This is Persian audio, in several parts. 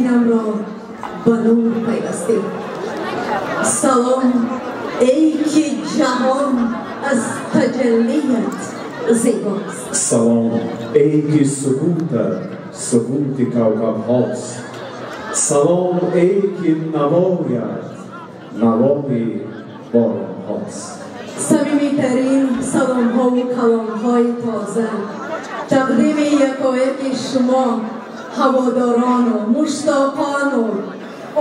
دینم را به نور پیوستیم. سلام ای که جهان از تجلیت زیباست. سلام ای که سکوت کوکب هاست. سلام ای که نوای باران هاست. صمیمی ترین سلام ها و کلام های تازه تقدیم یکایک شما هواداران و مشتاقان و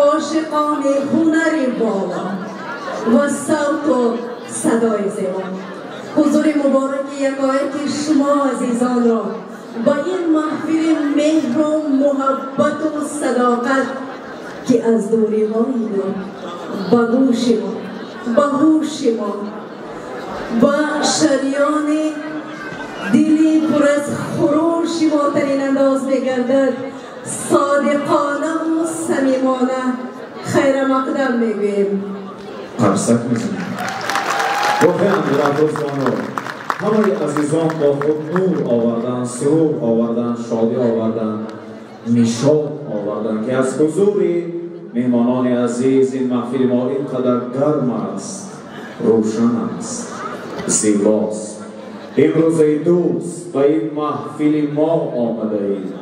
عاشقان هنر بالا و صوت و صدای زیبا. حضور مبارک یکایک شما عزیزان را با این محفل مهر و محبت و صداقت که از دوری های ما به گوش ما به هوش ما و شریان دلی پر از خروش ما ترین انداز میگردد صادقانه و صمیمانه خیر مقدم میگوییم. قرصک میزنیم. گفتم روزانو همه عزیزان با خود نور آوردن، سرور آوردن، شادی آوردن، نشاط آوردن که از حضور میهمانان عزیز این محفل ما اینقدر گرم است، روشن است، زیباست. امروز دوست به این محفل ما آمده ایم،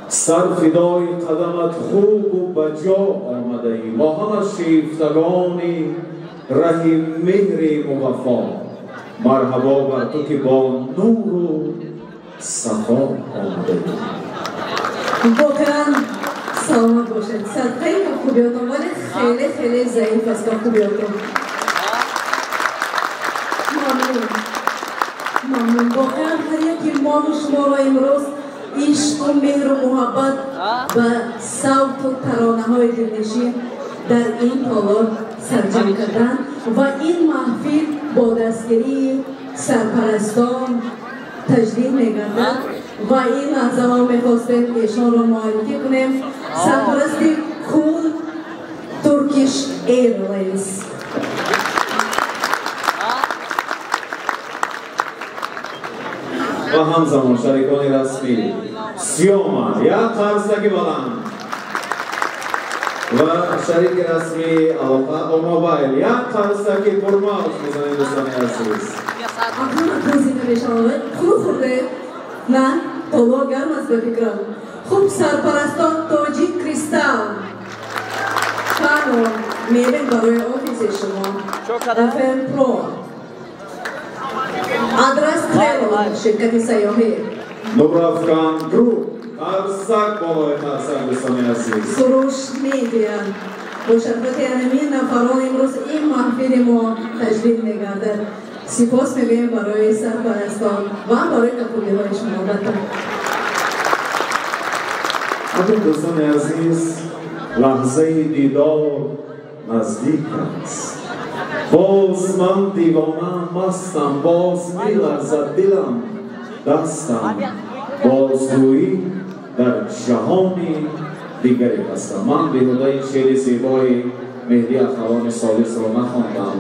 سر فدای قدمت خوب و بجا آمده ایم. با همه شیفتگان ره مهر و وفا مرحبا بر تو که با نور و صفا آمده ایم. واقعا سلامت باشد. صدقه که خوبیاتون ولی خیلی ضعیف است که خوبیاتون. ممنون. واقعا هر یکی ما و شما را امروز عشق و مهر و محبت و صوت و ترانه های دلنشین در این تالار سرجم کردن و این محفل با دستگیری سرپرستان تجدید می‌گردد و این لحظه ها می‌خواستیم ایشان را معرفی کنیم. سرپرست کول ترکیش ایرلاینز. و همزمان شریکان رسمی سیوما یک قرصک بلند و شریک رسمی الفا موبایل یک قرصک پرماش میزنید دوستان عزیز. اکنون توضیح نمیشم خوب خورده؟ نه؟ طلا گرم است به فکرم. خوب سرپرستان تاجیک کریستال کانون میبین برای آفیس شما FM پرو آدرس تریول شرکت سیاحی نوبرافکان گروپ قرصک بالای قرصک دوستان عزیز. سروش میدین با شرکت انمی نفران امروز این محفل ما تجدید میگردد. سپاس میگویم برای سرپرستان و برای قبولی های شما. همین دوستان عزیز لحظه دیدار نزدیک است. باز من دیوانه مستم، باز میلرزد دلم دستم، بازگویی در جهانی دیگری هستم. من بیهوده این شعر زیبای مهدی اخوان ثالث را نخواندم،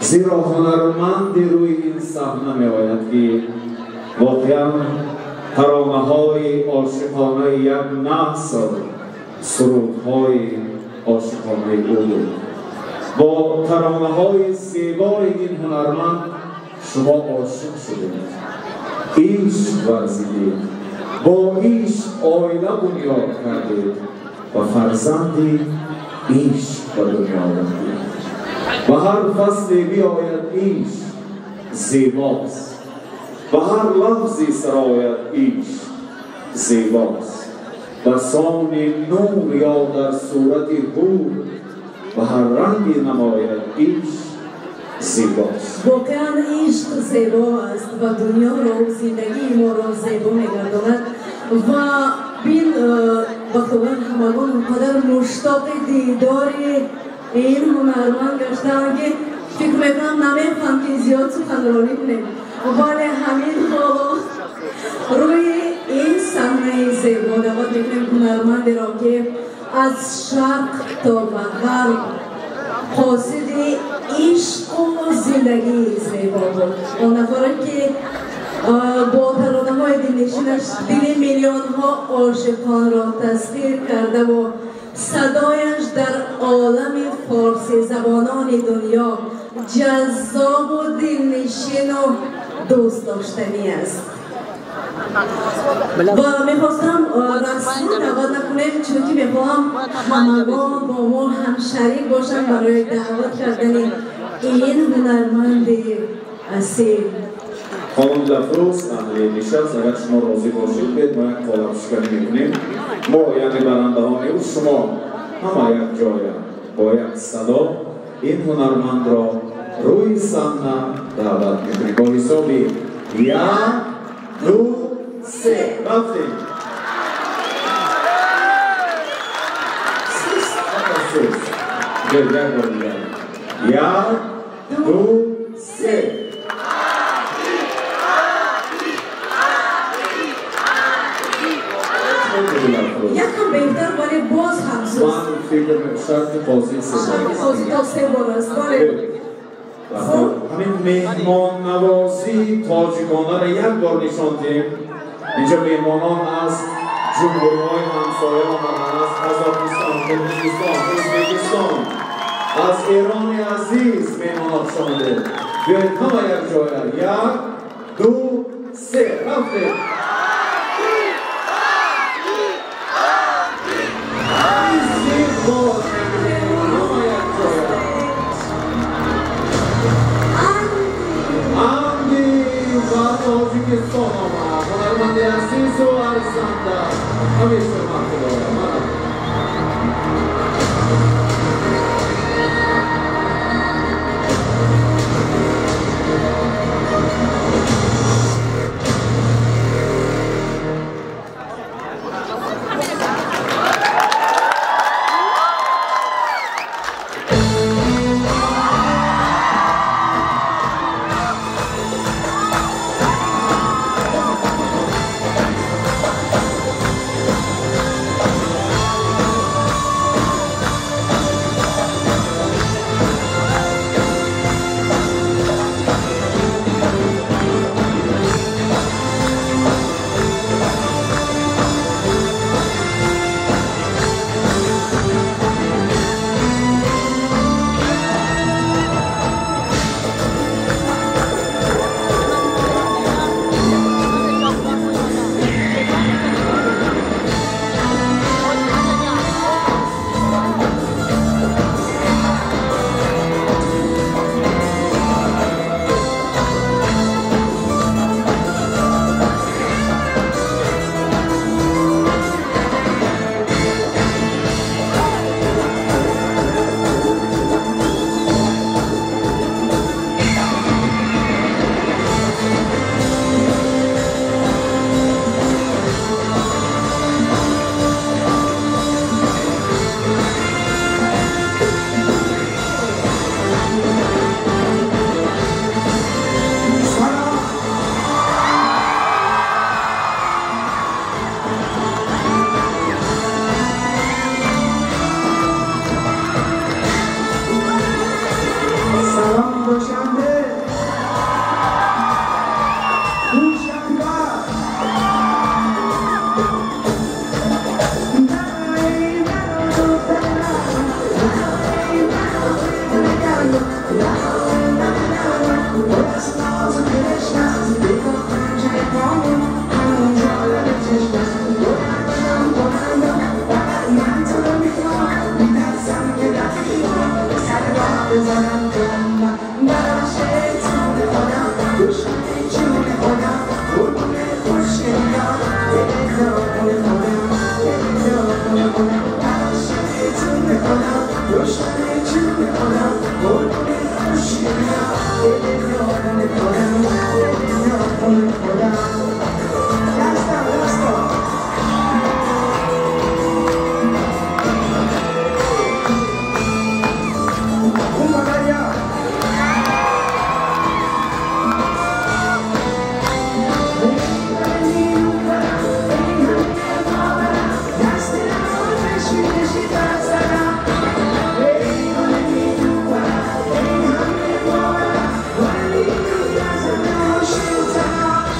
زیرا هنرمند روی این صحنه میآید که واقعا ترانه‌های عاشقانه یک نسل سرودهای عاشقانه او بود. با ترانه‌های زیبای این هنرمند شما عاشق شدید، عشق ورزیدید، با عشق آینه بنیاد کردید و فرزندی عشق به دنیا آوردید. و هر فصلی بیاید عشق زیباست و هر لحظی سرآید عشق زیباست. در سان نور یا در صورت حور و هر رنگی نماید عشق زیباست. واقعا عشق زیبا است و دنیا را و زندگی ما را زیبا می‌گرداند و بین بخوان همگان اونقدر مشتاق دیدار این هنرمند گشتند که فکر میکنم نمیخوام که زیاد سخنرانی کنیم، ولی همین روی این صحنه زیبا دعوت میکنیم هنرمندی را که از شرق تا غرب قاصد عشق و زندگی زیبا بود. اون نفری که با ترانه‌های دلنشینش دل میلیون ها عاشقان را تسخیر کرده و صدایش در عالم فارسی زبانان دنیا جذاب و دلنشین و دوست داشتنی است و میخواستم رسما دعوت نکنیم چون که میخواهم همگان با ما هم شریک باشن برای دعوت کردن این هنرمند اصیل. خانم لفروز اهل نشست اگر شما راضی باشید بیاید ما یک قالب‌شکنی میکنیم. ما یعنی برنده ها میگویم شما همه یک جای با یک صدا این هنرمند را روی صحنه دعوت میکنیم با حسابی 1 2 3 رفتیم. یک بار دیگر 1 2 3 یکم بهتر ولی باز هم سوست. من فکر شرط بازی سه بار است. همین مهمان نوازی تاجیکانه را یک بار نشان دهیم. اینجا مهمانان از جمهوری‌های همسایه آمدند، از قزاقستان، قرقیزستان، ازبکستان، از ایران عزیز مهمانان شامل. بیایید همه یک جای 1 2 3 رفتیم. تاجیکستان آمد هنرمند عزیز و ارزنده همیشه محبوب دارم.